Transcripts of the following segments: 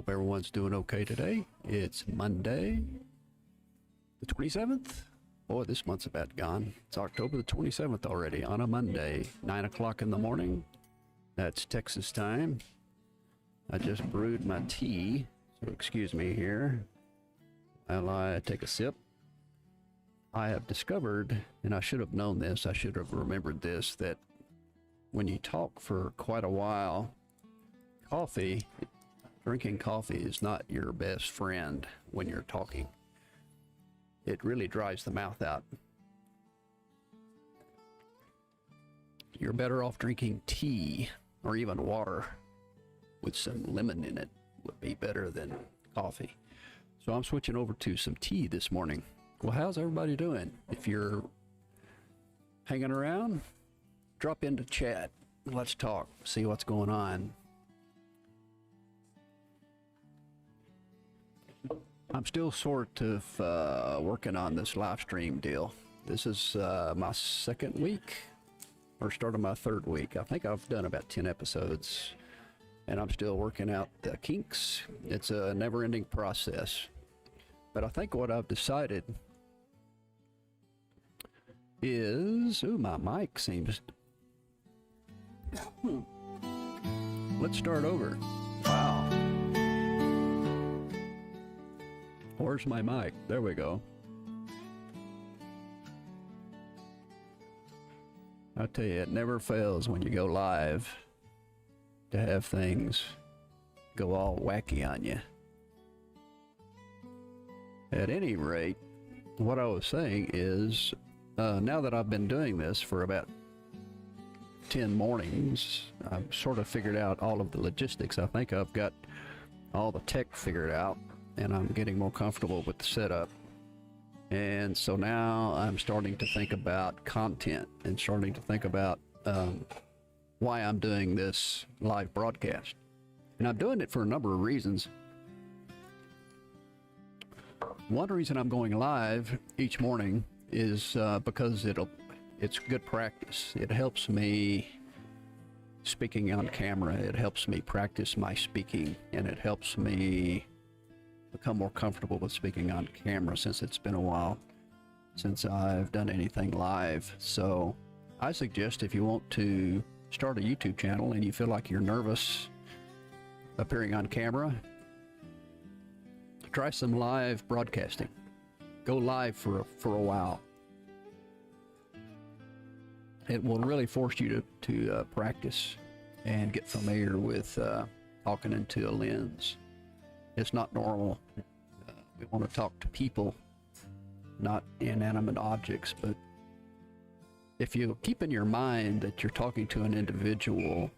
Hope everyone's doing okay today. It's Monday, the 27th. Boy, this month's about gone. It's October the 27th already on a Monday, 9 o'clock in the morning. That's Texas time. I just brewed my tea, so excuse me here while I take a sip. I have discovered, and I should have known this, I should have remembered this, that when you talk for quite a while, drinking coffee is not your best friend when you're talking. It really dries the mouth out. You're better off drinking tea or even water with some lemon in it would be better than coffee. So I'm switching over to some tea this morning. Well, how's everybody doing? If you're hanging around, drop into chat. Let's talk, see what's going on. I'm still sort of working on this live stream deal. This is my second week, or start of my third week. I think I've done about 10 episodes, and I'm still working out the kinks. It's a never-ending process. But I think what I've decided is, ooh, my mic seems, let's start over. Wow. Where's my mic? There we go. I tell you, it never fails when you go live to have things go all wacky on you. At any rate, what I was saying is, now that I've been doing this for about 10 mornings, I've sort of figured out all of the logistics. I think I've got all the tech figured out, and I'm getting more comfortable with the setup. And so now I'm starting to think about content and starting to think about why I'm doing this live broadcast. And I'm doing it for a number of reasons. One reason I'm going live each morning is because it's good practice. It helps me speaking on camera. It helps me practice my speaking, and it helps me become more comfortable with speaking on camera, since it's been a while since I've done anything live. So I suggest, if you want to start a YouTube channel and you feel like you're nervous appearing on camera, try some live broadcasting. Go live for a while. It will really force you to practice and get familiar with talking into a lens. It's not normal. We want to talk to people, not inanimate objects. But if you keep in your mind that you're talking to an individual,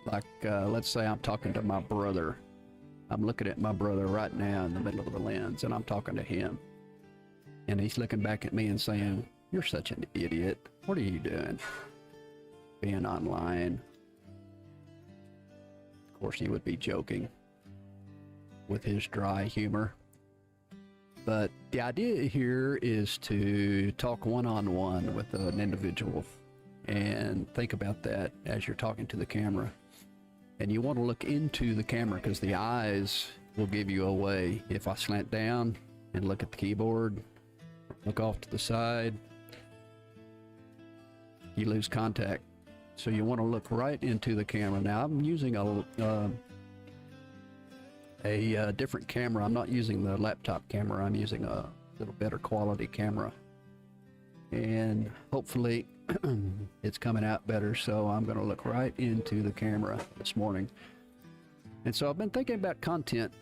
like let's say I'm talking to my brother. I'm looking at my brother right now in the middle of the lens, and I'm talking to him. And he's looking back at me and saying, "You're such an idiot. What are you doing? Being online." Of course, he would be joking with his dry humor. But the idea here is to talk one-on-one with an individual, and think about that as you're talking to the camera. And you want to look into the camera, because the eyes will give you away. If I slant down and look at the keyboard, look off to the side, you lose contact. So you want to look right into the camera. Now I'm using a different camera. I'm not using the laptop camera. I'm using a little better quality camera, and hopefully it's coming out better. So I'm going to look right into the camera this morning. And so I've been thinking about content.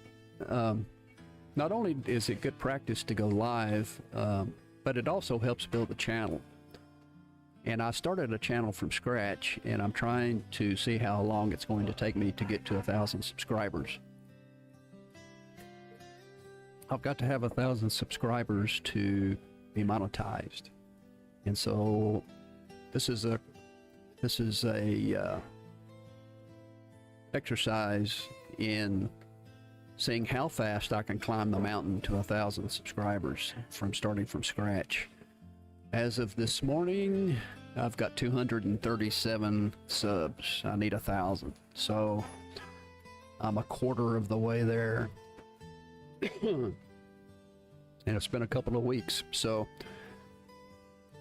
Not only is it good practice to go live, but it also helps build the channel. And I started a channel from scratch, and I'm trying to see how long it's going to take me to get to 1,000 subscribers. I've got to have 1,000 subscribers to be monetized. And so this is a exercise in seeing how fast I can climb the mountain to 1,000 subscribers from starting from scratch. As of this morning, I've got 237 subs. I need 1,000. So I'm a quarter of the way there. And it's been a couple of weeks. So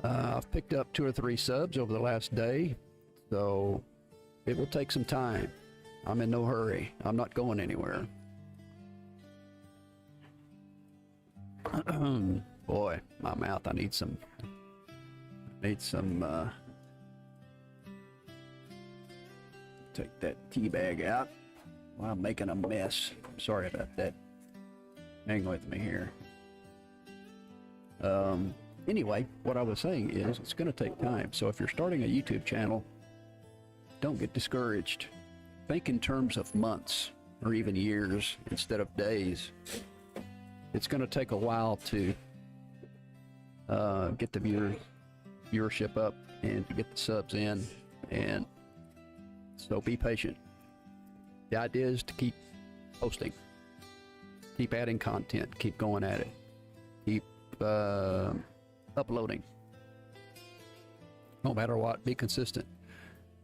I've picked up 2 or 3 subs over the last day. So it will take some time. I'm in no hurry. I'm not going anywhere. Boy, my mouth, I need some take that tea bag out while I'm making a mess. Sorry about that. Hang with me here. Anyway, what I was saying is it's going to take time. So if you're starting a YouTube channel, don't get discouraged. Think in terms of months or even years instead of days. It's going to take a while to get the viewership up and to get the subs in, and so be patient. The idea is to keep posting, keep adding content, keep going at it, keep uploading. No matter what, be consistent.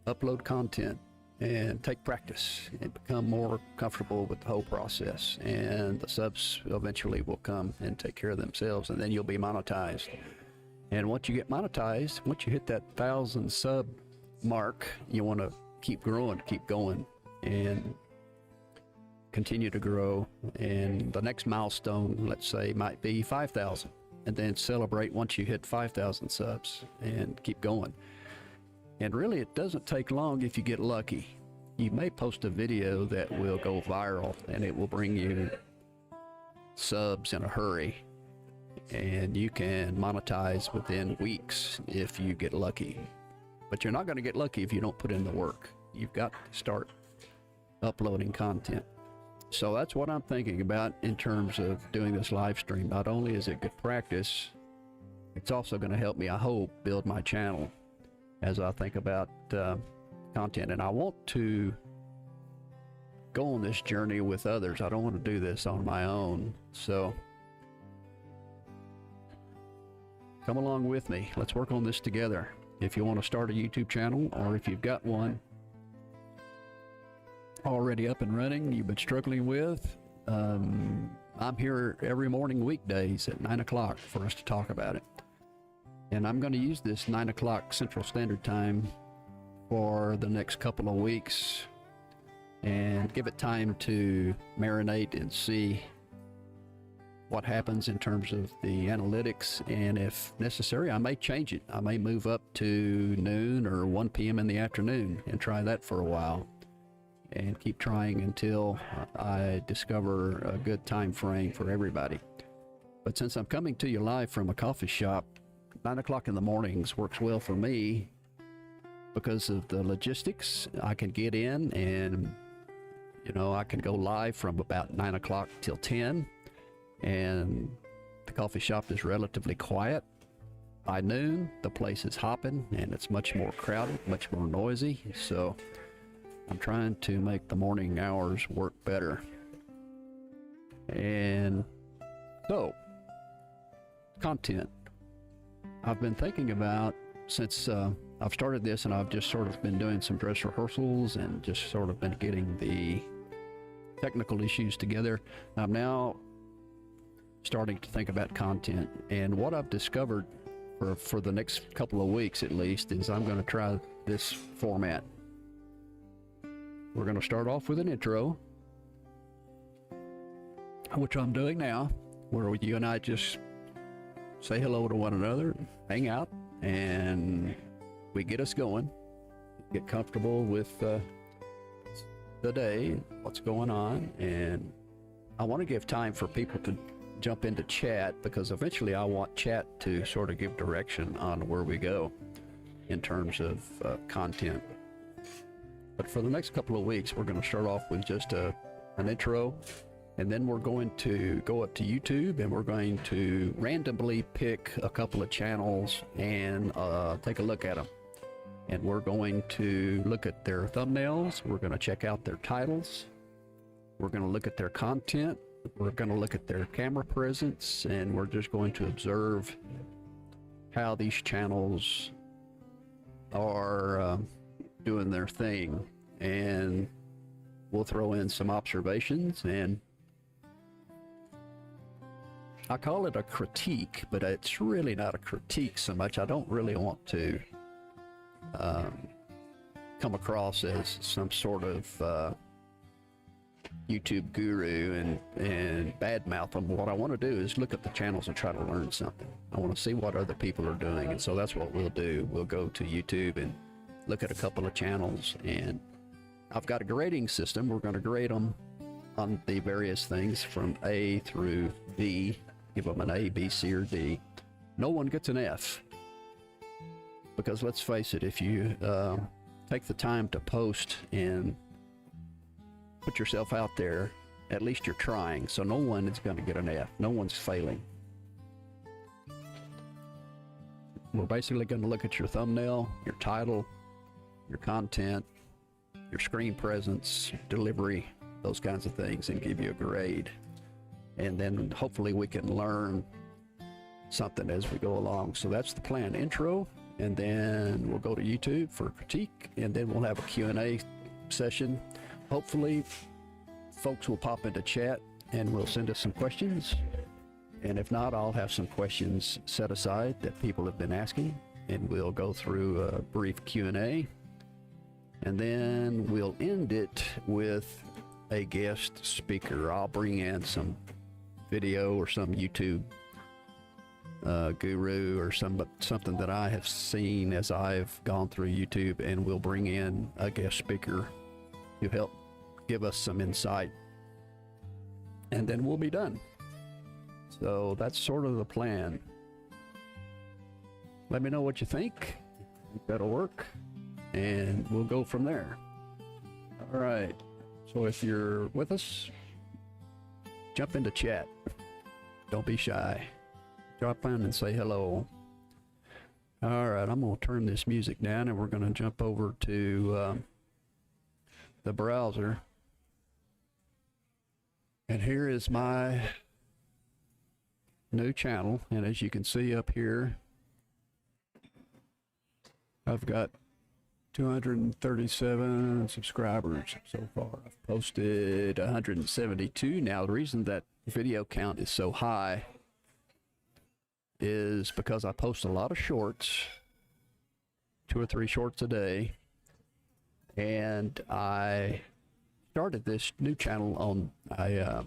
Upload content and take practice and become more comfortable with the whole process, and the subs eventually will come and take care of themselves, and then you'll be monetized. And once you get monetized, once you hit that 1,000 sub mark, you want to keep growing, keep going, and continue to grow. And the next milestone, let's say, might be 5,000, and then celebrate once you hit 5,000 subs and keep going. And really, it doesn't take long if you get lucky. You may post a video that will go viral and it will bring you subs in a hurry, and you can monetize within weeks if you get lucky. But you're not going to get lucky if you don't put in the work. You've got to start uploading content. So that's what I'm thinking about in terms of doing this live stream. Not only is it good practice, it's also going to help me, I hope, build my channel as I think about content. And I want to go on this journey with others. I don't want to do this on my own. So come along with me. Let's work on this together. If you want to start a YouTube channel, or if you've got one already up and running you've been struggling with, I'm here every morning weekdays at 9 o'clock for us to talk about it. And I'm going to use this 9 o'clock Central Standard Time for the next couple of weeks and give it time to marinate and see what happens in terms of the analytics. And if necessary, I may change it. I may move up to noon or 1 p.m. in the afternoon and try that for a while, and keep trying until I discover a good time frame for everybody. But since I'm coming to you live from a coffee shop, 9 o'clock in the mornings works well for me because of the logistics. I can get in and, I can go live from about 9 o'clock till 10, and the coffee shop is relatively quiet. By noon, the place is hopping and it's much more crowded, much more noisy. So I'm trying to make the morning hours work better. And so, content. I've been thinking about, since I've started this, and I've just sort of been doing some dress rehearsals and just sort of been getting the technical issues together. I'm now starting to think about content, and what I've discovered for the next couple of weeks at least is I'm going to try this format. We're going to start off with an intro, which I'm doing now, where you and I just say hello to one another, hang out, and we get us going, get comfortable with the day, what's going on. And I want to give time for people to jump into chat, because eventually I want chat to sort of give direction on where we go in terms of content. But for the next couple of weeks, we're going to start off with just an intro, and then we're going to go up to YouTube, and we're going to randomly pick a couple of channels and take a look at them. And we're going to look at their thumbnails, we're going to check out their titles, we're going to look at their content, we're going to look at their camera presence, and we're just going to observe how these channels are doing their thing. And we'll throw in some observations, and I call it a critique, but it's really not a critique so much. I don't really want to come across as some sort of YouTube guru and badmouth them. What I want to do is look at the channels and try to learn something. I want to see what other people are doing, and so that's what we'll do. We'll go to YouTube and look at a couple of channels, and I've got a grading system. We're going to grade them on the various things from A through D. Give them an A, B, C, or D. No one gets an F, because let's face it, if you take the time to post and put yourself out there, at least you're trying. So no one is going to get an F. No one's failing. We're basically going to look at your thumbnail, your title, your content, your screen presence, delivery, those kinds of things, and give you a grade. And then hopefully we can learn something as we go along. So that's the plan. Intro, and then we'll go to YouTube for critique, and then we'll have a Q&A session. Hopefully folks will pop into chat and will send us some questions. And if not, I'll have some questions set aside that people have been asking, and we'll go through a brief Q&A. And then we'll end it with a guest speaker. I'll bring in some video or some YouTube guru or something that I have seen as I've gone through YouTube, and we'll bring in a guest speaker to help give us some insight, and then we'll be done. So that's sort of the plan. Let me know what you think. That'll work, and we'll go from there. All right, so if you're with us, jump into chat. Don't be shy. Drop in and say hello. All right, I'm going to turn this music down, and we're going to jump over to the browser. And here is my new channel, and as you can see up here, I've got 237 subscribers so far. I've posted 172. Now, the reason that video count is so high is because I post a lot of shorts, 2 or 3 shorts a day, and I started this new channel on, I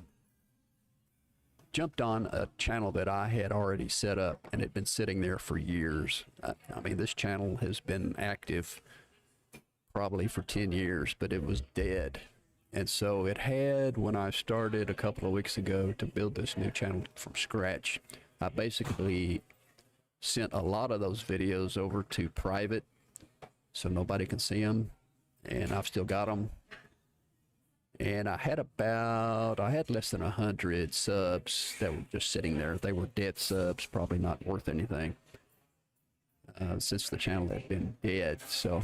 jumped on a channel that I had already set up, and it had been sitting there for years. I mean, this channel has been active probably for 10 years, but it was dead. And so it had, when I started a couple of weeks ago to build this new channel from scratch, I basically sent a lot of those videos over to private so nobody can see them, and I've still got them. And I had less than 100 subs that were just sitting there. They were dead subs, probably not worth anything, since the channel had been dead. So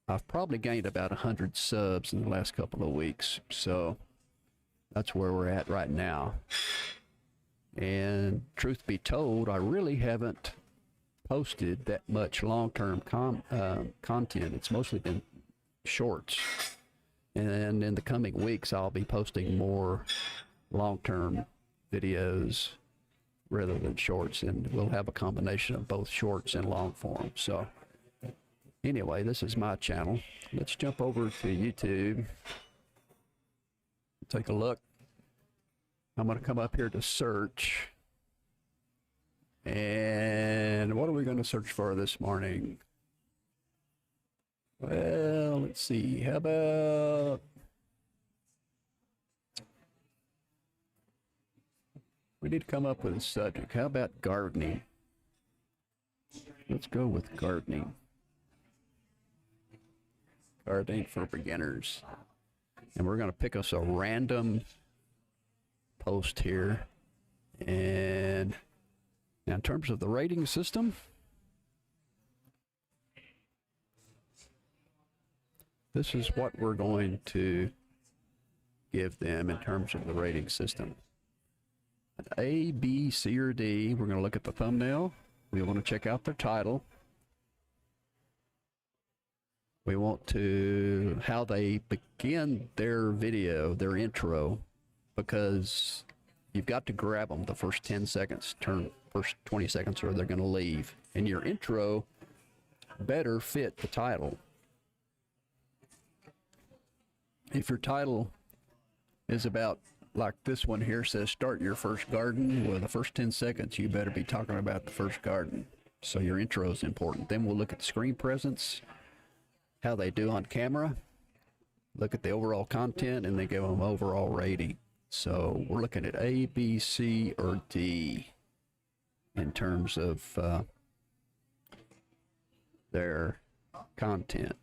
I've probably gained about 100 subs in the last couple of weeks. So that's where we're at right now. And truth be told, I really haven't posted that much long-term content. It's mostly been shorts. And in the coming weeks, I'll be posting more long-term videos rather than shorts, and we'll have a combination of both shorts and long form. So anyway, this is my channel. Let's jump over to YouTube. Take a look. I'm going to come up here to search. And what are we going to search for this morning? Well, let's see. How about we need to come up with a subject. How about gardening? Let's go with gardening. Gardening for beginners. And we're going to pick us a random post here. And now in terms of the rating system, this is what we're going to give them in terms of the rating system. An A, B, C, or D. We're going to look at the thumbnail. We want to check out their title. We want to how they begin their video, their intro, because you've got to grab them the first 10 seconds, first 20 seconds, or they're going to leave. And your intro better fit the title. If your title is about, like this one here says, start your first garden, well, the first 10 seconds, you better be talking about the first garden. So your intro is important. Then we'll look at the screen presence, how they do on camera, look at the overall content, and then give them overall rating. So we're looking at A, B, C, or D in terms of their content.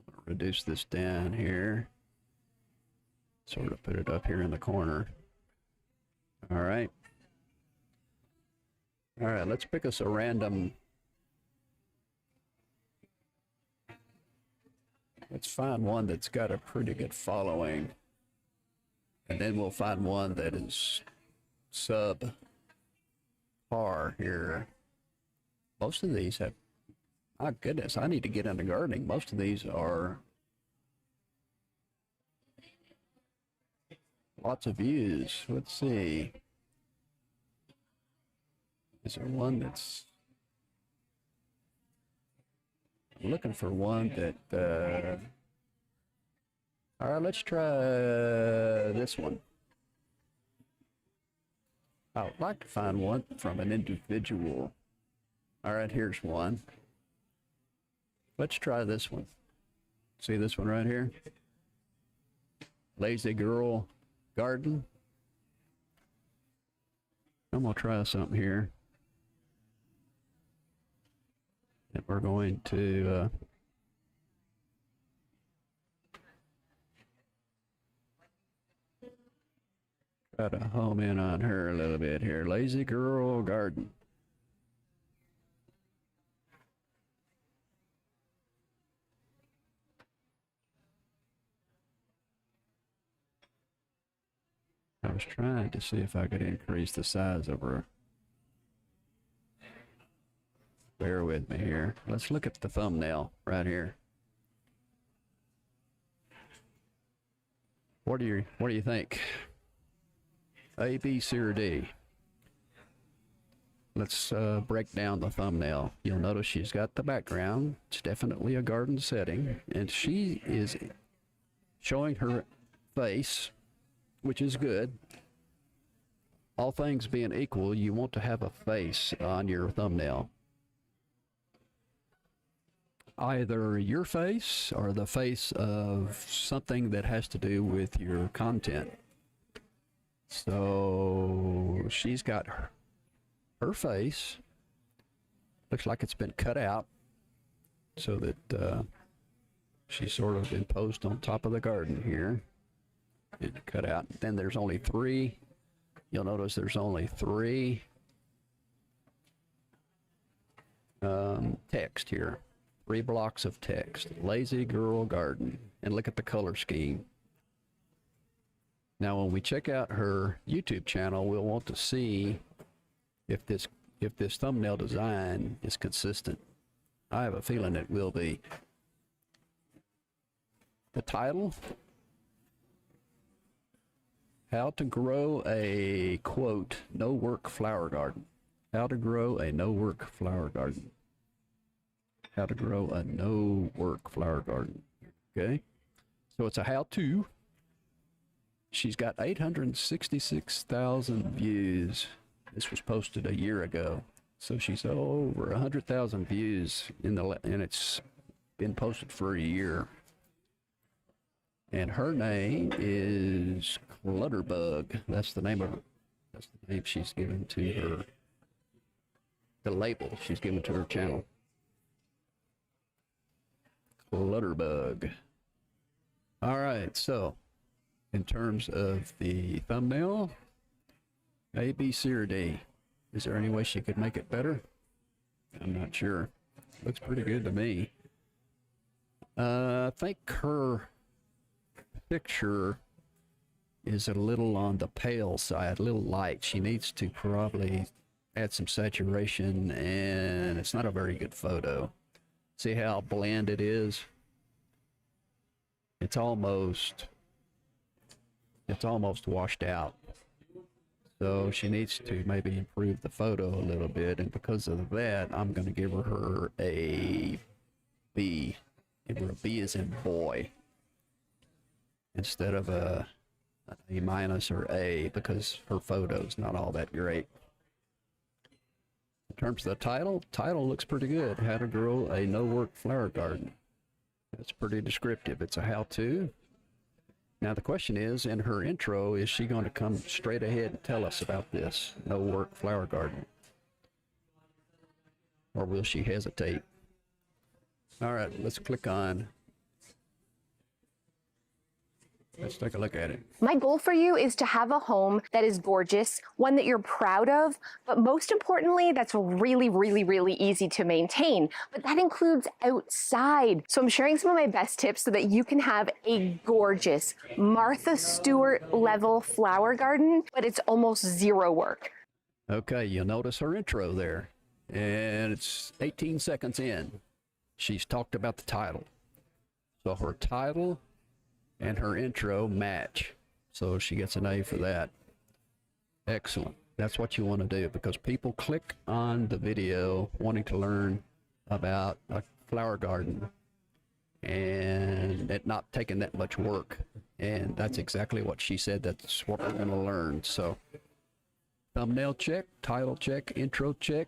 I'll reduce this down here, sort of put it up here in the corner. All right, let's pick us a random. Let's find one that's got a pretty good following, and then we'll find one that is sub par here. Most of these have, my goodness, I need to get into gardening. Most of these are lots of views. Let's see. Is there one that's, I'm looking for one that, all right, let's try this one. I would like to find one from an individual. All right, here's one. Let's try this one. See this one right here? Lazy Girl Garden. I'm gonna try something here. And we're going to try to home in on her a little bit here. Lazy Girl Garden. I was trying to see if I could increase the size of her. Bear with me here. Let's look at the thumbnail right here. What do you think? A, B, C, or D? Let's break down the thumbnail. You'll notice she's got the background. It's definitely a garden setting, and she is showing her face, which is good. All things being equal, you want to have a face on your thumbnail. Either your face or the face of something that has to do with your content. So she's got her face. Looks like it's been cut out so that she's sort of imposed on top of the garden here and cut out. Then there's only three. You'll notice there's only three text here. 3 blocks of text. Lazy Girl Garden. And look at the color scheme. Now when we check out her YouTube channel, we'll want to see if this thumbnail design is consistent. I have a feeling it will be. The title, how to grow a, quote, no-work flower garden. How to grow a no-work flower garden. How to grow a no-work flower garden. Okay, so it's a how-to. She's got 866,000 views. This was posted a year ago, so she's over 100,000 views and it's been posted for a year. And her name is Clutterbug. That's the name of her. That's the name she's given to her. The label she's given to her channel. Clutterbug. All right, so in terms of the thumbnail, A, B, C, or D. Is there any way she could make it better? I'm not sure. Looks pretty good to me. I think her picture is a little on the pale side, a little light. She needs to probably add some saturation, and it's not a very good photo. See how bland it is? it's almost washed out. So she needs to maybe improve the photo a little bit, and because of that, I'm going to give her a B. Give her a B as in boy, instead of an A minus or A, because her photo's not all that great. In terms of the title looks pretty good. How to grow a no-work flower garden. That's pretty descriptive. It's a how-to. Now the question is, in her intro, is she going to come straight ahead and tell us about this no-work flower garden? Or will she hesitate? All right, let's click on. Let's take a look at it. My goal for you is to have a home that is gorgeous, one that you're proud of, but most importantly, that's really, really, really easy to maintain. But that includes outside. So I'm sharing some of my best tips so that you can have a gorgeous Martha Stewart level flower garden, but it's almost zero work. Okay, you'll notice her intro there, and it's 18 seconds in. She's talked about the title. So her title and her intro match. So she gets an A for that. Excellent. That's what you want to do, because people click on the video wanting to learn about a flower garden and it not taking that much work. And that's exactly what she said. That's what we're going to learn. So thumbnail check, title check, intro check.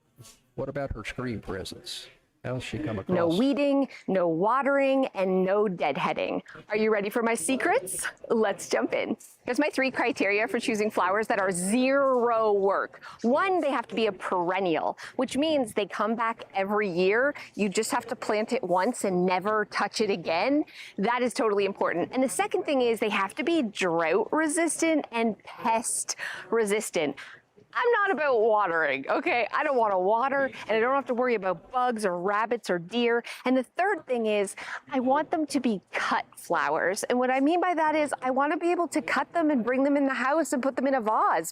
What about her screen presence? How's she come across? No weeding, no watering, and no deadheading. Are you ready for my secrets? Let's jump in. Here's my 3 criteria for choosing flowers that are zero work. 1, they have to be a perennial, which means they come back every year. You just have to plant it once and never touch it again. That is totally important. And the second thing is they have to be drought resistant and pest resistant. I'm not about watering, okay? I don't want to water, and I don't have to worry about bugs or rabbits or deer. And the third thing is I want them to be cut flowers. And what I mean by that is I want to be able to cut them and bring them in the house and put them in a vase.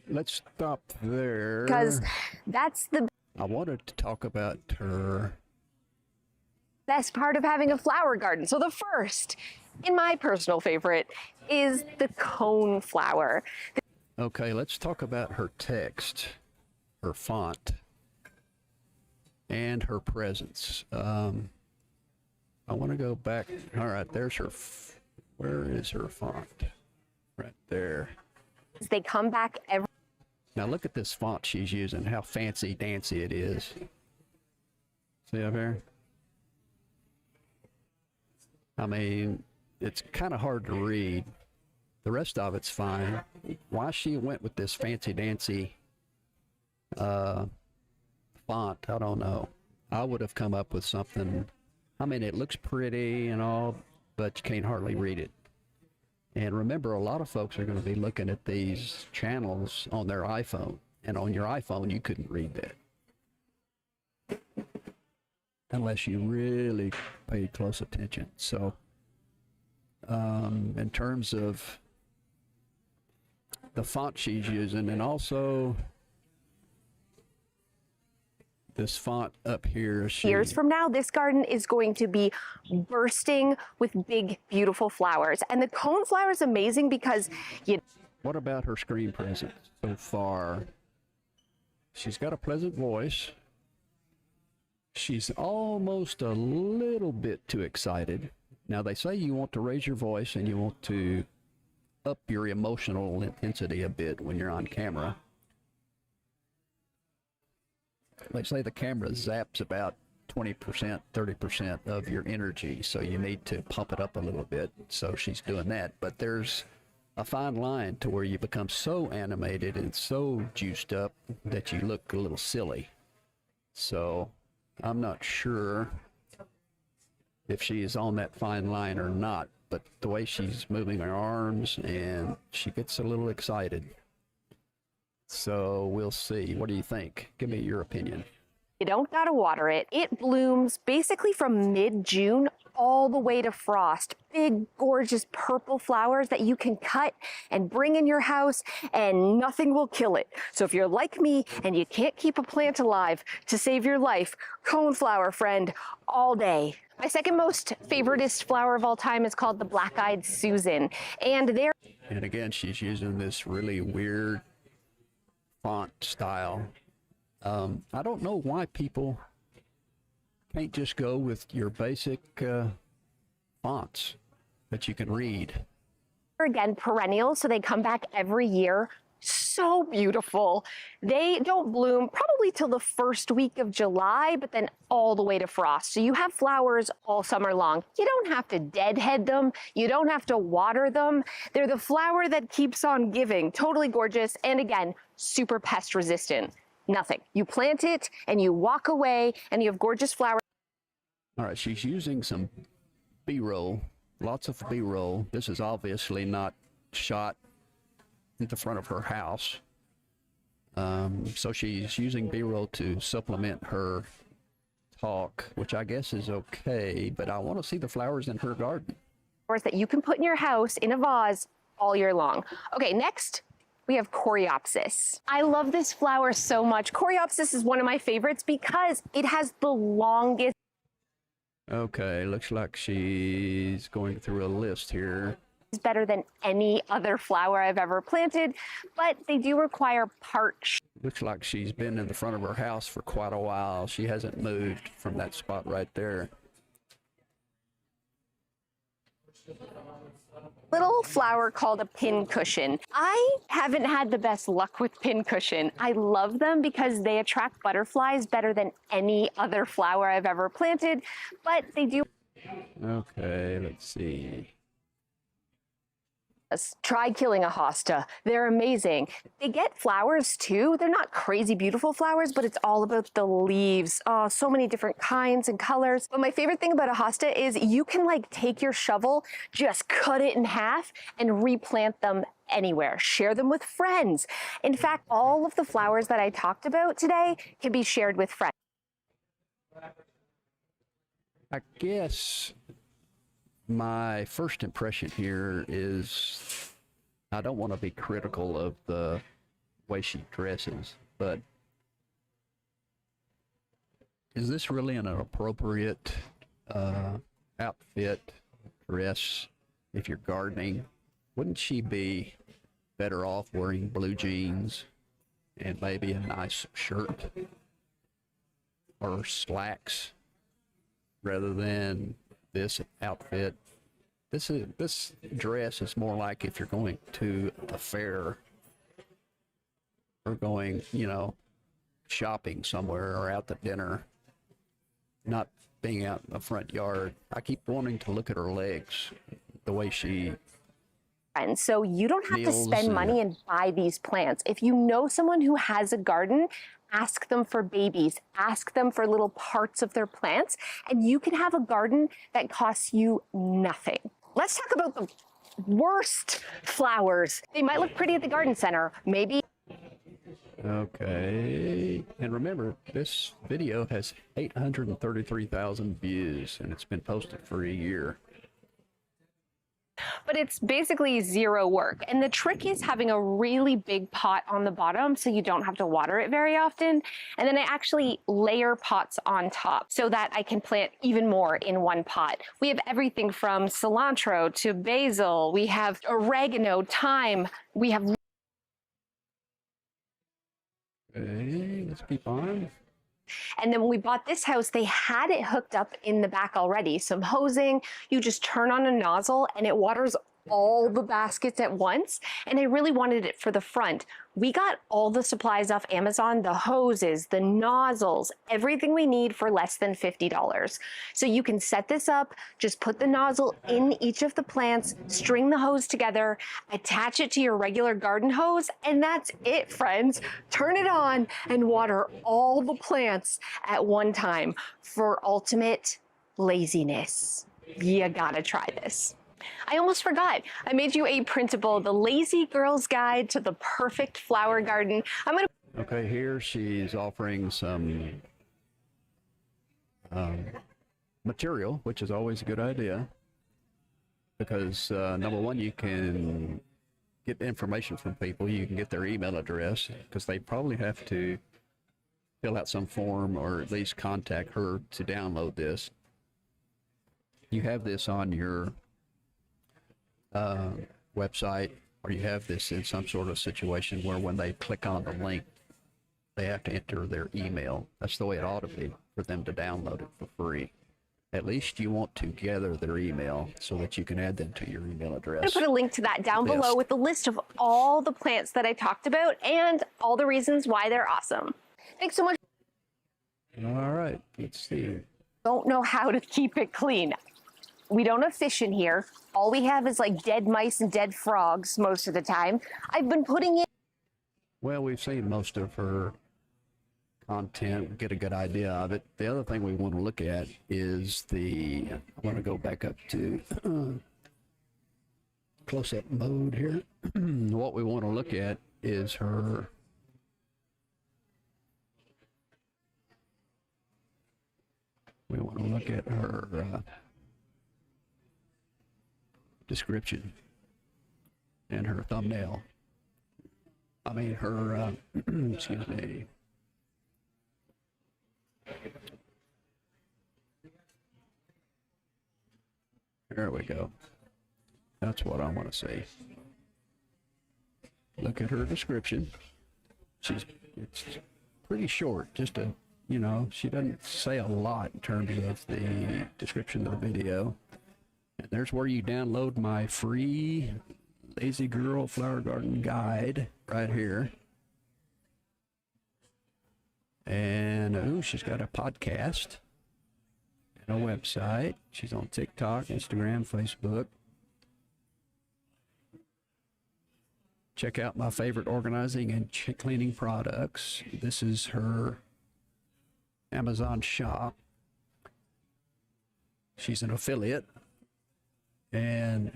Let's stop there. Because that's the I wanted to talk about her best part of having a flower garden. So the first, and my personal favorite, is the cone flower. Okay, let's talk about her text, her font, and her presence. I want to go back. All right, there's her. Where is her font? Right there. They come back every. Now look at this font she's using, how fancy dancy it is. See up here? I mean, it's kind of hard to read. The rest of it's fine. Why she went with this fancy dancy font, I don't know. I would have come up with something. I mean, it looks pretty and all, but you can't hardly read it. And remember, a lot of folks are going to be looking at these channels on their iPhone, and on your iPhone you couldn't read that unless you really paid close attention. So in terms of the font she's using, and also this font up here. Years from now, this garden is going to be bursting with big, beautiful flowers. And the cone flower is amazing because you. What about her screen presence so far? She's got a pleasant voice. She's almost a little bit too excited. Now, they say you want to raise your voice and you want to up your emotional intensity a bit when you're on camera. They say the camera zaps about 20%, 30% of your energy, so you need to pump it up a little bit. So she's doing that, but there's a fine line to where you become so animated and so juiced up that you look a little silly. So I'm not sure if she is on that fine line or not, but the way she's moving her arms, and she gets a little excited. So we'll see. What do you think? Give me your opinion. You don't gotta water it. It blooms basically from mid-June all the way to frost. Big, gorgeous purple flowers that you can cut and bring in your house and nothing will kill it. So if you're like me and you can't keep a plant alive to save your life, coneflower, friend, all day. My second most favoritist flower of all time is called the Black-Eyed Susan. And again, she's using this really weird font style. I don't know why people can't just go with your basic fonts that you can read. Again, perennials, so they come back every year. So beautiful. They don't bloom probably till the first week of July, but then all the way to frost. So you have flowers all summer long. You don't have to deadhead them. You don't have to water them. They're the flower that keeps on giving. Totally gorgeous. And again, super pest resistant. Nothing. You plant it and you walk away and you have gorgeous flowers. All right, she's using some B-roll, lots of B-roll. This is obviously not shot at the front of her house. So she's using B-roll to supplement her talk, which I guess is okay, but I want to see the flowers in her garden. Flowers that you can put in your house in a vase all year long. Okay, next we have Coreopsis. I love this flower so much. Coreopsis is one of my favorites because it has the longest. Okay, looks like she's going through a list here. It's better than any other flower I've ever planted, but they do require part. Looks like she's been in the front of her house for quite a while. She hasn't moved from that spot right there. Little flower called a pincushion. I haven't had the best luck with pincushion. I love them because they attract butterflies better than any other flower I've ever planted, but they do. Okay, let's see. Try killing a hosta. They're amazing. They get flowers too. They're not crazy beautiful flowers, but it's all about the leaves. Oh, so many different kinds and colors. But my favorite thing about a hosta is you can like take your shovel, just cut it in half and replant them anywhere. Share them with friends. In fact, all of the flowers that I talked about today can be shared with friends. I guess my first impression here is I don't want to be critical of the way she dresses, but is this really an appropriate outfit, dress, if you're gardening? Wouldn't she be better off wearing blue jeans and maybe a nice shirt or slacks rather than this outfit? This dress is more like if you're going to a fair or going, you know, shopping somewhere or out to dinner, not being out in the front yard. I keep wanting to look at her legs, the way she. And so you don't have to spend money and buy these plants. If you know someone who has a garden, ask them for babies, ask them for little parts of their plants, and you can have a garden that costs you nothing. Let's talk about the worst flowers. They might look pretty at the garden center, maybe. Okay, and remember, this video has 833,000 views, and it's been posted for a year. But it's basically zero work. And the trick is having a really big pot on the bottom so you don't have to water it very often. And then I actually layer pots on top so that I can plant even more in one pot. We have everything from cilantro to basil. We have oregano, thyme. We have. Okay, let's keep on. And then when we bought this house, they had it hooked up in the back already. Some hosing, you just turn on a nozzle and it waters all the baskets at once. And I really wanted it for the front. We got all the supplies off Amazon, the hoses, the nozzles, everything we need for less than $50. So you can set this up, just put the nozzle in each of the plants, string the hose together, attach it to your regular garden hose, and that's it, friends. Turn it on and water all the plants at one time for ultimate laziness. You gotta try this. I almost forgot. I made you a printable, The Lazy Girl's Guide to the Perfect Flower Garden. Okay, here she's offering some material, which is always a good idea, because number one, you can get information from people. You can get their email address, because they probably have to fill out some form or at least contact her to download this. You have this on your website, or you have this in some sort of situation where when they click on the link, they have to enter their email. That's the way it ought to be for them to download it for free. At least you want to gather their email so that you can add them to your email I'm address. going to put a link to that down below with the list of all the plants that I talked about and all the reasons why they're awesome. Thanks so much. All right, let's see. Don't know how to keep it clean. We don't have fish in here. All we have is like dead mice and dead frogs most of the time. I've been putting in. Well, we've seen most of her content, get a good idea of it. The other thing we want to look at is I want to go back up to close-up mode here. What we want to look at is her description and her thumbnail. I mean her excuse me. There we go. That's what I want to see. Look at her description. It's pretty short, just she doesn't say a lot in terms of the description of the video. And there's where you download my free Lazy Girl Flower Garden Guide right here. And she's got a podcast and a website. She's on TikTok, Instagram, Facebook. Check out my favorite organizing and cleaning products. This is her Amazon shop. She's an affiliate. And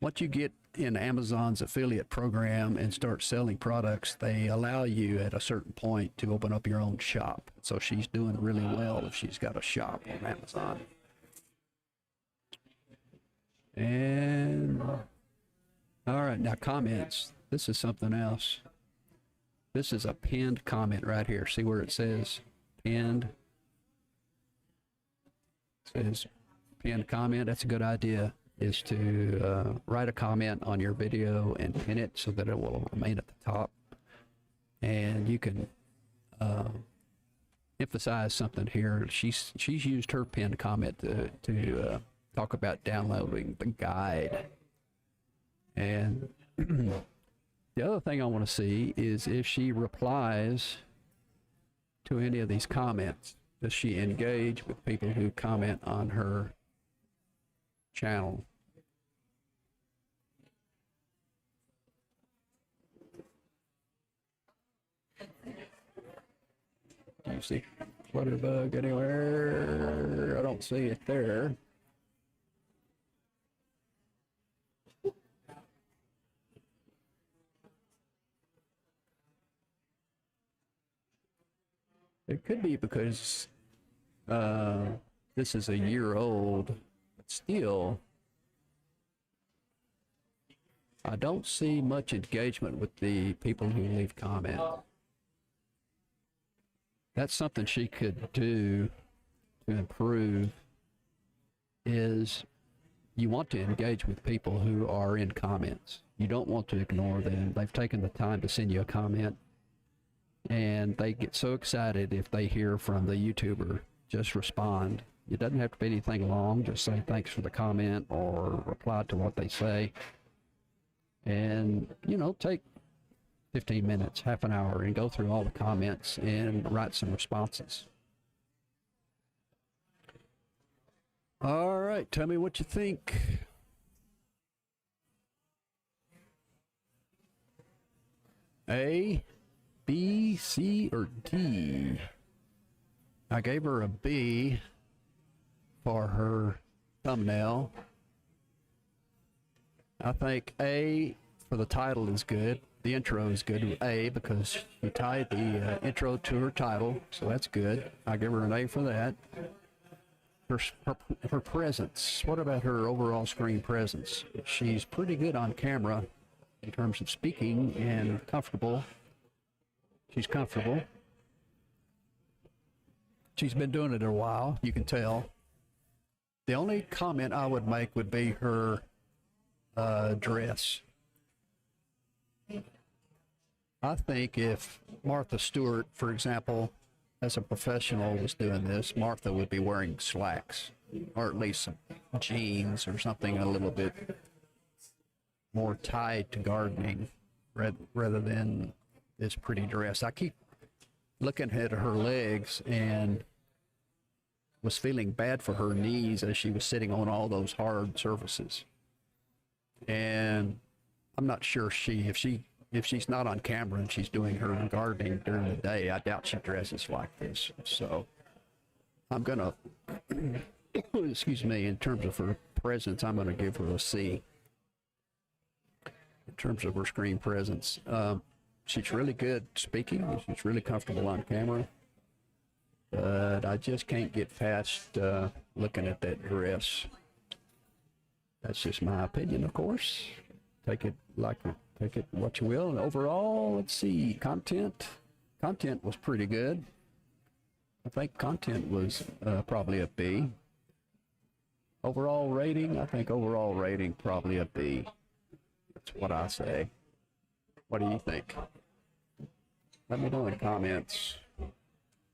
once you get in Amazon's affiliate program and start selling products, they allow you at a certain point to open up your own shop. So she's doing really well if she's got a shop on Amazon. And all right, now comments. This is something else. This is a pinned comment right here. See where it says pinned? It says pinned comment. That's a good idea, is to write a comment on your video and pin it so that it will remain at the top. And you can emphasize something here. She's used her pinned comment to talk about downloading the guide. And the other thing I want to see is if she replies to any of these comments. Does she engage with people who comment on her channel? Do you see Flutterbug anywhere? I don't see it there. It could be because this is a year old, but still, I don't see much engagement with the people who leave comment. That's something she could do to improve, is you want to engage with people who are in comments. You don't want to ignore them. They've taken the time to send you a comment. And they get so excited if they hear from the YouTuber. Just respond. It doesn't have to be anything long. Just say thanks for the comment or reply to what they say. And, take 15 minutes, half an hour, and go through all the comments and write some responses. All right, tell me what you think. A, B, C, or D? I gave her a B for her thumbnail. I think A for the title is good. The intro is good with A because she tied the intro to her title, so that's good. I give her an A for that. her presence. What about her overall screen presence? She's pretty good on camera in terms of speaking and comfortable. She's comfortable. She's been doing it a while, you can tell. The only comment I would make would be her dress. I think if Martha Stewart, for example, as a professional was doing this, Martha would be wearing slacks, or at least some jeans or something a little bit more tied to gardening rather than this pretty dress. I keep looking at her legs and was feeling bad for her knees as she was sitting on all those hard surfaces. And I'm not sure if she's not on camera and she's doing her gardening during the day, I doubt she dresses like this. So I'm gonna, excuse me, in terms of her presence, I'm gonna give her a C. In terms of her screen presence, she's really good speaking. She's really comfortable on camera. But I just can't get past looking at that dress. That's just my opinion, of course. Take it what you will. And overall, let's see, content was pretty good. I think content was probably a B. Overall rating, I think overall rating probably a B. That's what I say. What do you think? Let me know in the comments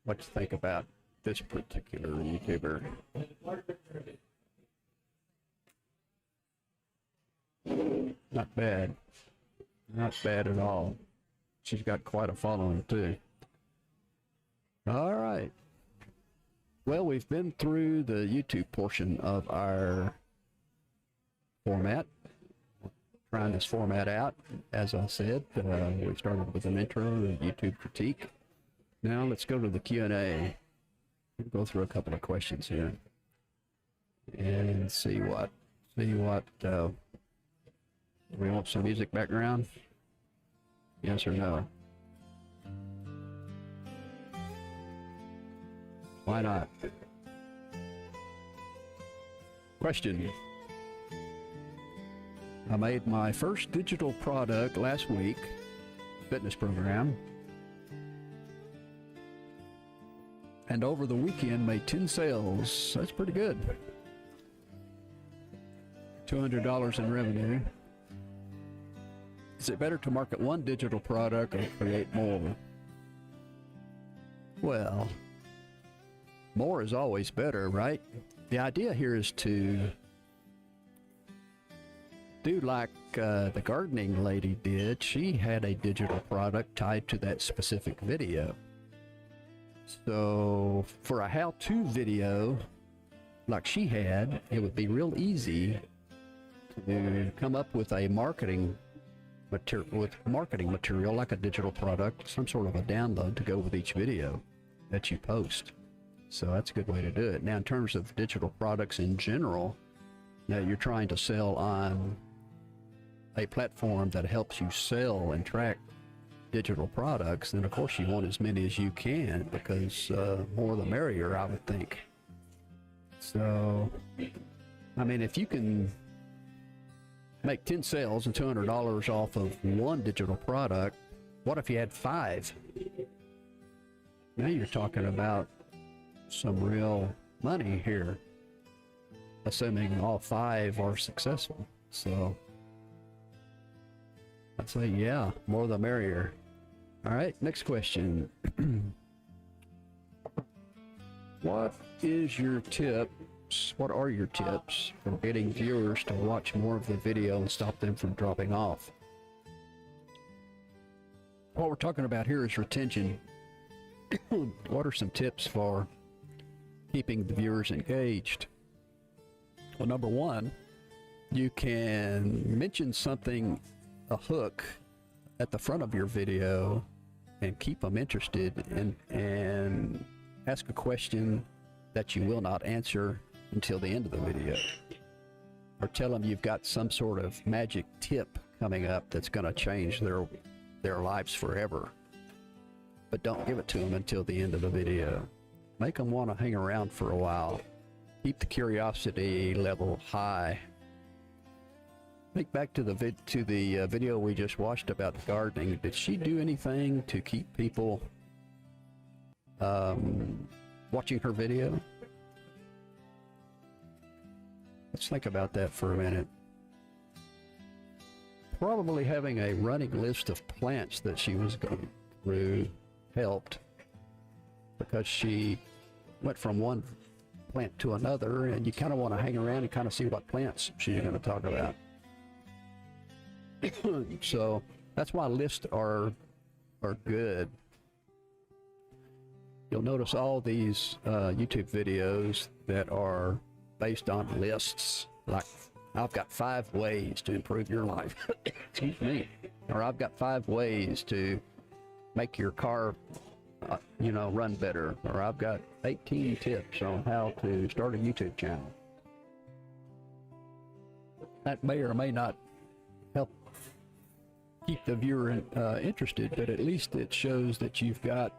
what you think about this particular YouTuber. Not bad. Not bad at all. She's got quite a following too. All right. Well, we've been through the YouTube portion of our format. Trying this format out. As I said, we started with an intro, a YouTube critique. Now let's go to the Q&A. We'll go through a couple of questions here and see what we want. Some music background? Yes or no? Why not? Question. I made my first digital product last week, fitness program, and over the weekend made 10 sales. That's pretty good. $200 in revenue. Is it better to market one digital product or create more? Well, more is always better, right? The idea here is to do like the gardening lady did. She had a digital product tied to that specific video. So for a how-to video like she had, it would be real easy to come up with a marketing material like a digital product, some sort of a download to go with each video that you post. So that's a good way to do it. Now, in terms of digital products in general, now you're trying to sell on a platform that helps you sell and track digital products, then of course you want as many as you can, because more the merrier, I would think. So, I mean, if you can make 10 sales and $200 off of one digital product, what if you had 5? Now you're talking about some real money here, assuming all 5 are successful. So I'd say, yeah, more the merrier. All right, next question. What are your tips for getting viewers to watch more of the video and stop them from dropping off? What we're talking about here is retention. What are some tips for keeping the viewers engaged? Well, number one, you can mention something, a hook at the front of your video, and keep them interested, and ask a question that you will not answer until the end of the video, or tell them you've got some sort of magic tip coming up that's going to change their lives forever, but don't give it to them until the end of the video. Make them want to hang around for a while keep the curiosity level high. Think back to the video we just watched about gardening. Did she do anything to keep people watching her video? Let's think about that for a minute. Probably having a running list of plants that she was going through helped, because she went from one plant to another, and you kind of want to hang around and kind of see what plants she's going to talk about. So that's why lists are good. You'll notice all these YouTube videos that are based on lists, like I've got 5 ways to improve your life. Excuse me. Or I've got 5 ways to make your car, run better. Or I've got 18 tips on how to start a YouTube channel. That may or may not help keep the viewer interested, but at least it shows that you've got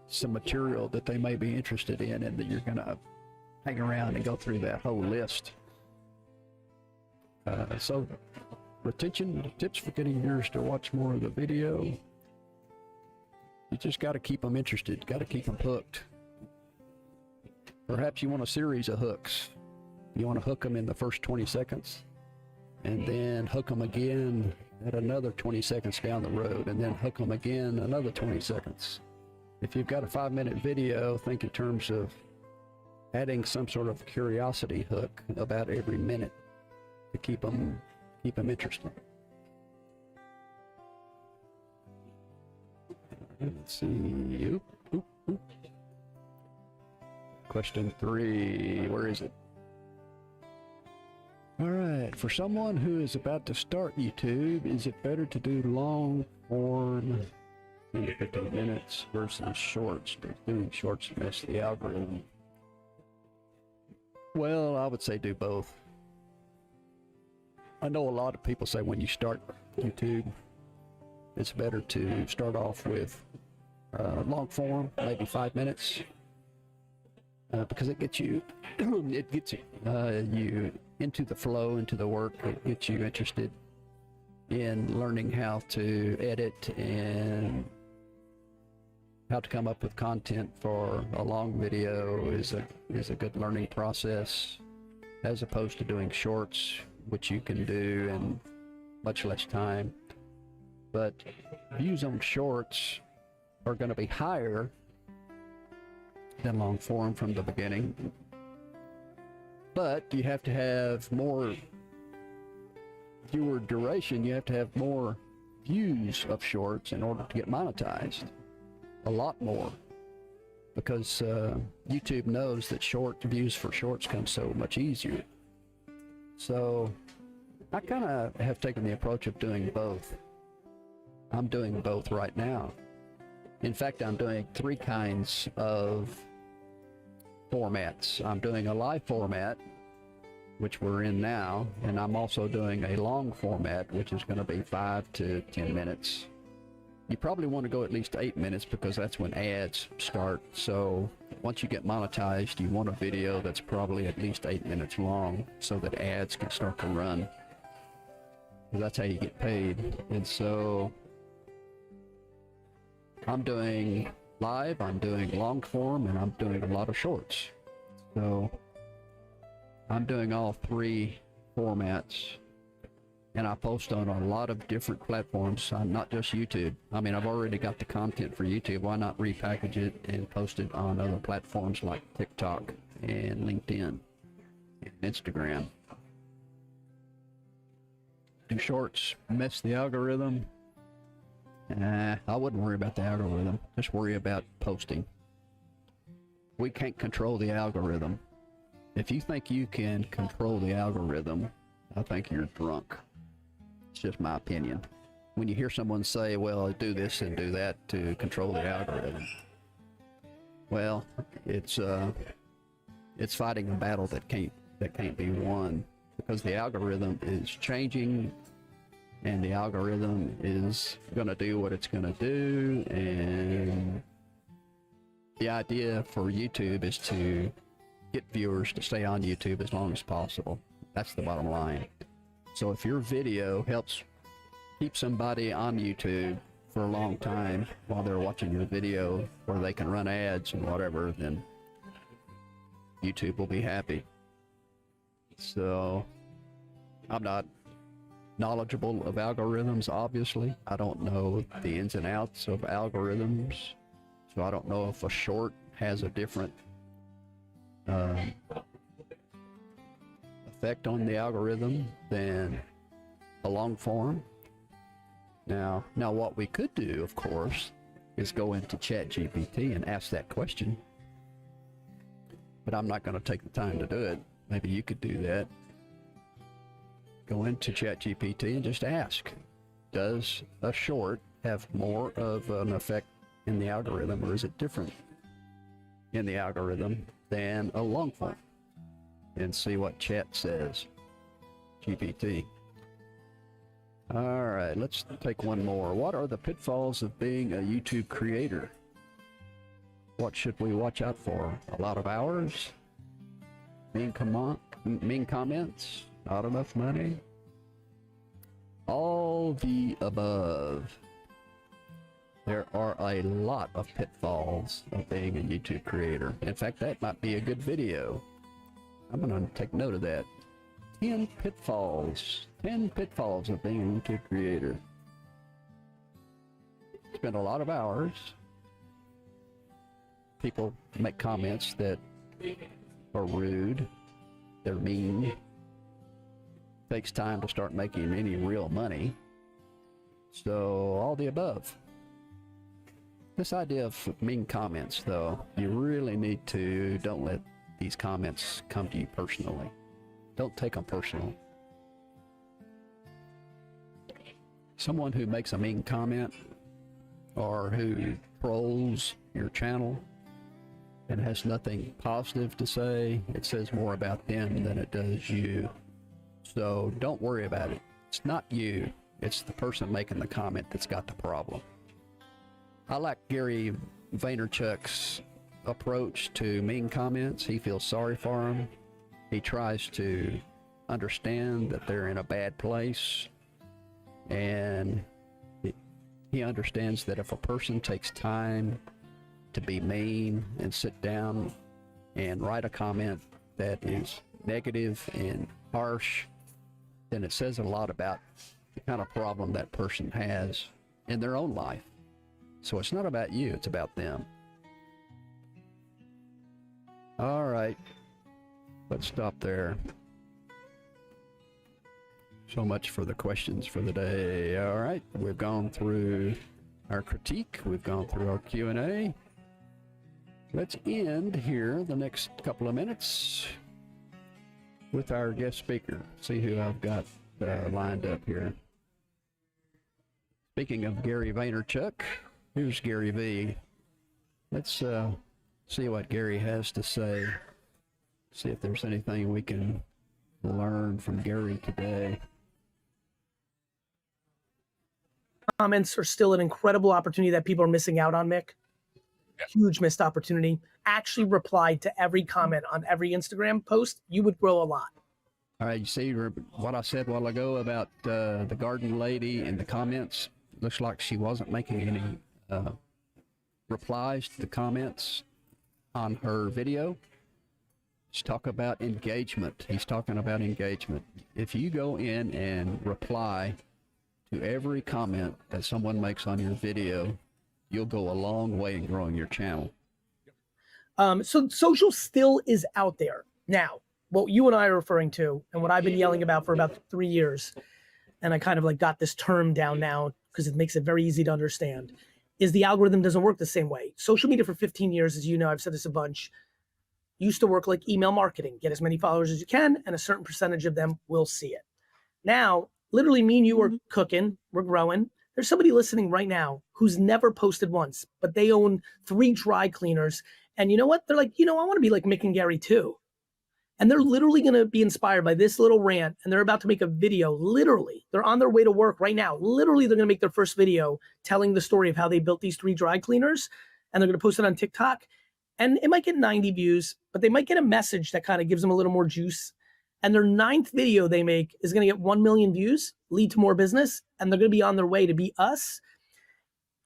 some material that they may be interested in, and that you're going to hang around and go through that whole list. So retention tips for getting viewers to watch more of the video. You just got to keep them interested, got to keep them hooked. Perhaps you want a series of hooks. You want to hook them in the first 20 seconds, and then hook them again at another 20 seconds down the road, and then hook them again another 20 seconds. If you've got a 5-minute video, think in terms of adding some sort of curiosity hook about every minute to keep them interested. Let's see. Oop. Question 3. Where is it? All right. For someone who is about to start YouTube, is it better to do long form, 10 to 15 minutes, versus shorts? Does doing shorts mess the algorithm? Well, I would say do both. I know a lot of people say when you start YouTube, it's better to start off with long form, maybe 5 minutes, because it gets you, you into the flow, into the work. It gets you interested in learning how to edit and how to come up with content for a long video is a good learning process, as opposed to doing shorts, which you can do in much less time. But views on shorts are going to be higher than long form from the beginning. But you have to have more viewer duration. You have to have more views of shorts in order to get monetized. A lot more. Because YouTube knows that views for shorts come so much easier. So I kind of have taken the approach of doing both. I'm doing both right now. In fact, I'm doing 3 kinds of formats. I'm doing a live format, which we're in now, and I'm also doing a long format, which is going to be 5 to 10 minutes. You probably want to go at least 8 minutes, because that's when ads start. So once you get monetized, you want a video that's probably at least 8 minutes long, so that ads can start to run. That's how you get paid. And so I'm doing live, I'm doing long form, and I'm doing a lot of shorts. So I'm doing all 3 formats, and I post on a lot of different platforms, not just YouTube. I mean, I've already got the content for YouTube. Why not repackage it and post it on other platforms like TikTok and LinkedIn and Instagram? Do shorts mess the algorithm? I wouldn't worry about the algorithm. Just worry about posting. We can't control the algorithm. If you think you can control the algorithm, I think you're drunk. It's just my opinion. When you hear someone say, well, do this and do that to control the algorithm, well, it's fighting a battle that can't be won, because the algorithm is changing, and the algorithm is going to do what it's going to do. And the idea for YouTube is to get viewers to stay on YouTube as long as possible. That's the bottom line. So if your video helps keep somebody on YouTube for a long time while they're watching your video, where they can run ads and whatever, then YouTube will be happy. So I'm not knowledgeable of algorithms, obviously. I don't know the ins and outs of algorithms, so I don't know if a short has a different effect on the algorithm than a long form. Now what we could do, of course, is go into ChatGPT and ask that question, but I'm not going to take the time to do it. Maybe you could do that. Go into ChatGPT and just ask, does a short have more of an effect in the algorithm, or is it different in the algorithm than a long form? And see what chat says. GPT. All right, let's take one more. What are the pitfalls of being a YouTube creator? What should we watch out for? A lot of hours? Mean comments? Not enough money? All the above. There are a lot of pitfalls of being a YouTube creator. In fact, that might be a good video. I'm going to take note of that. 10 pitfalls. 10 pitfalls of being a YouTube creator. Spend a lot of hours. People make comments that are rude. They're mean. Takes time to start making any real money. So, all the above. This idea of mean comments, though, you really need to don't let these comments come to you personally. Don't take them personal. Someone who makes a mean comment or who trolls your channel and has nothing positive to say, it says more about them than it does you. So don't worry about it. It's not you. It's the person making the comment that's got the problem. I like Gary Vaynerchuk's approach to mean comments. He feels sorry for them. He tries to understand that they're in a bad place, and he understands that if a person takes time to be mean and sit down and write a comment that is negative and harsh, then it says a lot about the kind of problem that person has in their own life. So it's not about you, it's about them. All right, let's stop there. So much for the questions for the day. All right, we've gone through our critique, we've gone through our Q&A. Let's end here the next couple of minutes with our guest speaker. See who I've got lined up here. Speaking of Gary Vaynerchuk, here's Gary V. Let's see what Gary has to say. See if there's anything we can learn from Gary today. Comments are still an incredible opportunity that people are missing out on, Mick. Yeah. Huge missed opportunity. Actually reply to every comment on every Instagram post. You would grow a lot. All right, you see what I said a while ago about the garden lady in the comments? Looks like she wasn't making any replies to the comments on her video. Let's talk about engagement. He's talking about engagement. If you go in and reply to every comment that someone makes on your video, you'll go a long way in growing your channel. So social still is out there. Now, what you and I are referring to, and what I've been yelling about for about 3 years, and I kind of like got this term down now because it makes it very easy to understand, is the algorithm doesn't work the same way. Social media for 15 years, as you know, I've said this a bunch, used to work like email marketing. Get as many followers as you can, and a certain percentage of them will see it. Now, literally me and you are cooking, we're growing. There's somebody listening right now who's never posted once, but they own 3 dry cleaners. And you know what? They're like, I want to be like Mick and Gary too. And they're literally going to be inspired by this little rant, and they're about to make a video. Literally, they're on their way to work right now. Literally, they're going to make their first video telling the story of how they built these 3 dry cleaners, and they're going to post it on TikTok. and it might get 90 views, but they might get a message that kind of gives them a little more juice. And their 9th video they make is going to get 1 million views, lead to more business, and they're going to be on their way to be us.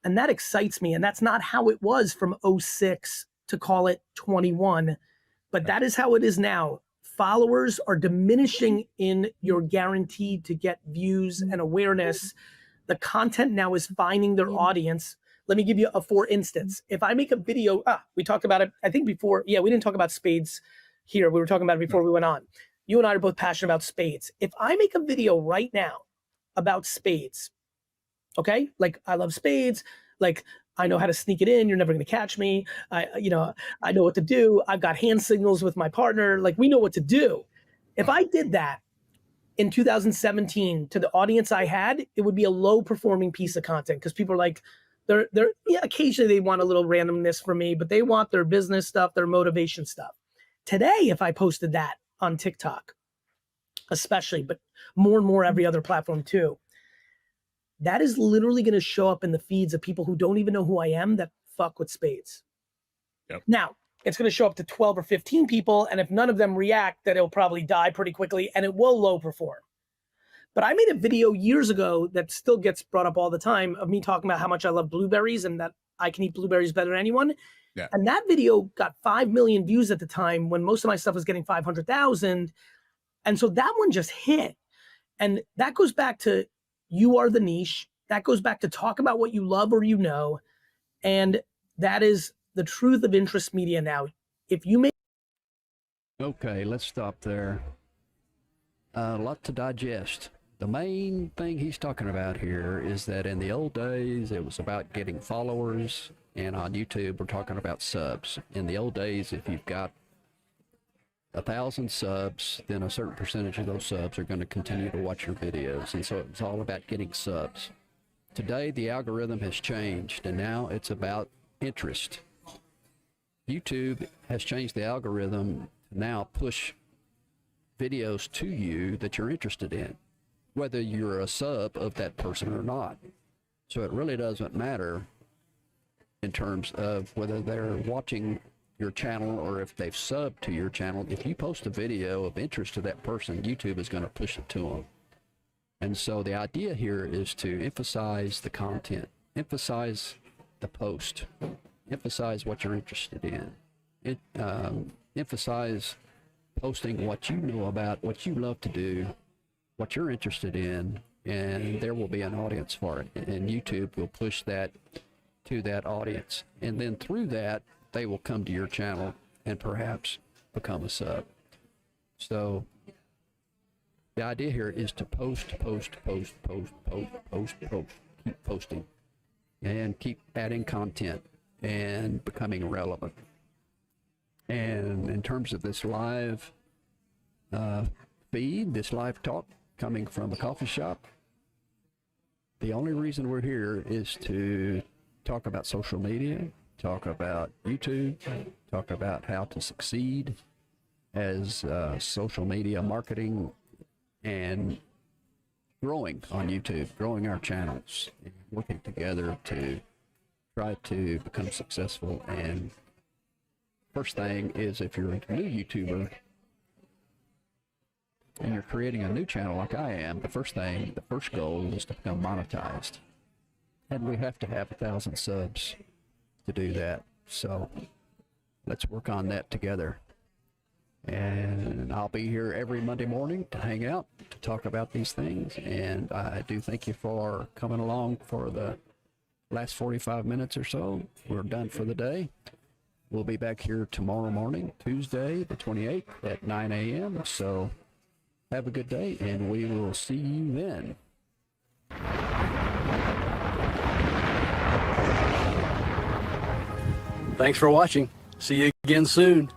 And that excites me. And that's not how it was from 06 to call it 21, but that is how it is now. Followers are diminishing in your guaranteed to get views and awareness. The content now is finding their audience. Let me give you a for instance. If I make a video, we talked about it, I think before, we didn't talk about spades here. We were talking about it before we went on. You and I are both passionate about spades. If I make a video right now about spades, okay? Like I love spades, like I know how to sneak it in. You're never going to catch me. I know what to do. I've got hand signals with my partner. Like we know what to do. If I did that in 2017 to the audience I had, it would be a low performing piece of content because people are like, occasionally they want a little randomness from me, but they want their business stuff, their motivation stuff. Today, if I posted that on TikTok, especially, but more and more every other platform too, that is literally going to show up in the feeds of people who don't even know who I am that fuck with spades. Yep. Now, it's going to show up to 12 or 15 people, and if none of them react, that it'll probably die pretty quickly, and it will low perform. But I made a video years ago that still gets brought up all the time of me talking about how much I love blueberries and that I can eat blueberries better than anyone. Yeah. And that video got 5 million views at the time when most of my stuff was getting 500,000. And so that one just hit. And that goes back to you are the niche. That goes back to talk about what you love or you know. And that is the truth of interest media now. If you make... Okay, let's stop there. A lot to digest. The main thing he's talking about here is that in the old days, it was about getting followers, and on YouTube, we're talking about subs. In the old days, if you've got 1,000 subs, then a certain percentage of those subs are going to continue to watch your videos, and so it's all about getting subs. Today, the algorithm has changed, and now it's about interest. YouTube has changed the algorithm to now push videos to you that you're interested in, whether you're a sub of that person or not. So it really doesn't matter in terms of whether they're watching your channel or if they've subbed to your channel. If you post a video of interest to that person, YouTube is going to push it to them. And so the idea here is to emphasize the content, emphasize the post, emphasize what you're interested in, emphasize posting what you know about, what you love to do, what you're interested in, and there will be an audience for it. And YouTube will push that to that audience. And then through that, they will come to your channel and perhaps become a sub. So the idea here is to post, keep posting, and keep adding content and becoming relevant. And in terms of this live feed, this live talk coming from a coffee shop, the only reason we're here is to talk about social media, talk about YouTube, talk about how to succeed as social media marketing and growing on YouTube, growing our channels, and working together to try to become successful. And first thing is, if you're a new YouTuber and you're creating a new channel like I am, the first goal is to become monetized. And we have to have 1,000 subs to do that. So let's work on that together. And I'll be here every Monday morning to hang out, to talk about these things. And I do thank you for coming along for the last 45 minutes or so. We're done for the day. We'll be back here tomorrow morning, Tuesday, the 28th at 9 a.m. So have a good day, and we will see you then. Thanks for watching. See you again soon.